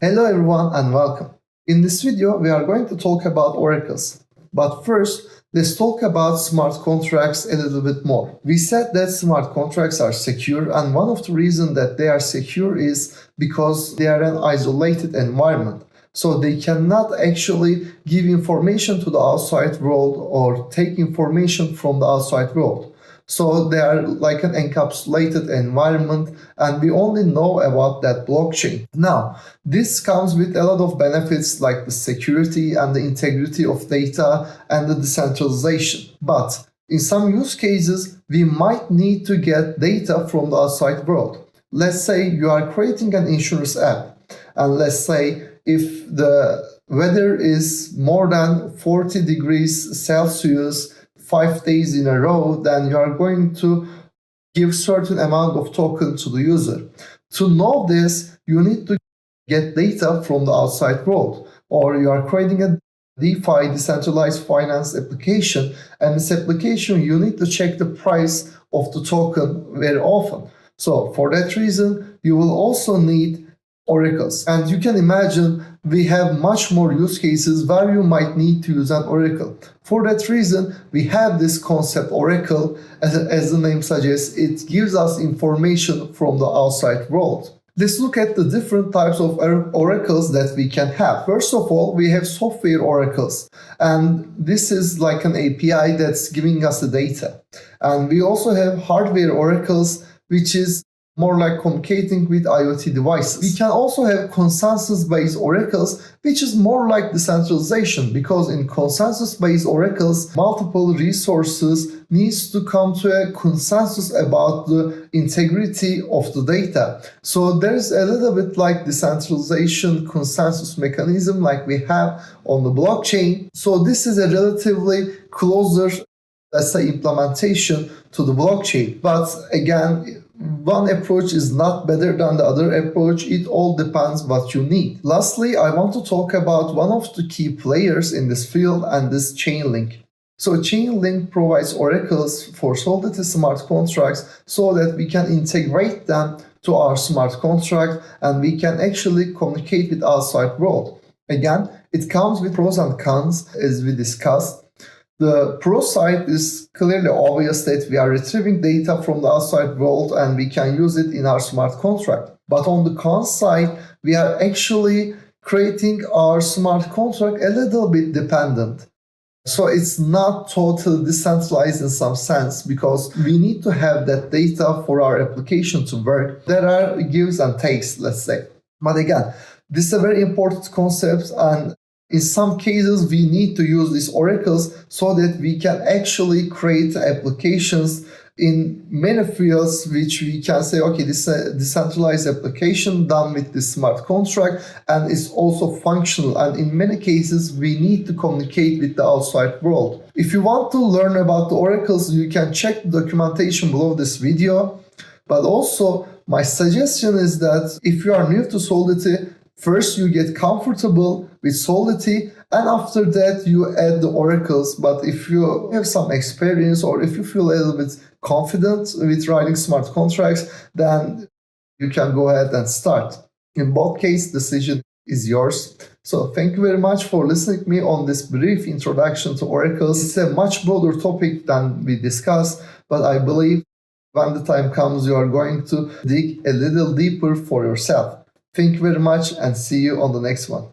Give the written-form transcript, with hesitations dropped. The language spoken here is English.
Hello everyone and welcome. In this video, we are going to talk about oracles. But first, let's talk about smart contracts a little bit more. We said that smart contracts are secure, and one of the reasons that they are secure is because they are an isolated environment. So they cannot actually give information to the outside world or take information from the outside world. So they are like an encapsulated environment, and we only know about that blockchain. Now, this comes with a lot of benefits like the security and the integrity of data and the decentralization. But in some use cases, we might need to get data from the outside world. Let's say you are creating an insurance app, and let's say if the weather is more than 40 degrees Celsius 5 days in a row, then you are going to give certain amount of token to the user. To know this, you need to get data from the outside world, or you are creating a DeFi, decentralized finance application, and this application you need to check the price of the token very often. So for that reason, you will also need oracles. And you can imagine we have much more use cases where you might need to use an oracle. For that reason, we have this concept oracle. As the name suggests, it gives us information from the outside world. Let's look at the different types of oracles that we can have. First of all, we have software oracles, and this is like an API that's giving us the data. And we also have hardware oracles, which is more like communicating with IoT devices. We can also have consensus-based oracles, which is more like decentralization, because in consensus-based oracles, multiple resources needs to come to a consensus about the integrity of the data. So there's a little bit like decentralization consensus mechanism like we have on the blockchain. So this is a relatively closer, let's say, implementation to the blockchain. But again, one approach is not better than the other approach. It all depends what you need. Lastly, I want to talk about one of the key players in this field, and this Chainlink. So Chainlink provides oracles for Solidity smart contracts so that we can integrate them to our smart contract and we can actually communicate with outside world. Again, it comes with pros and cons as we discussed. The pro side is clearly obvious that we are retrieving data from the outside world and we can use it in our smart contract. But on the con side, we are actually creating our smart contract a little bit dependent. So it's not totally decentralized in some sense, because we need to have that data for our application to work. There are gives and takes, let's say. But again, this is a very important concept, and in some cases, we need to use these oracles so that we can actually create applications in many fields, which we can say, okay, this is a decentralized application done with this smart contract, and it's also functional. And in many cases, we need to communicate with the outside world. If you want to learn about the oracles, you can check the documentation below this video. But also, my suggestion is that if you are new to Solidity, first you get comfortable with Solidity, and after that you add the oracles. But if you have some experience, or if you feel a little bit confident with writing smart contracts, then you can go ahead and start. In both cases, decision is yours. So thank you very much for listening to me on this brief introduction to oracles. It's a much broader topic than we discussed, but I believe when the time comes, you are going to dig a little deeper for yourself. Thank you very much, and see you on the next one.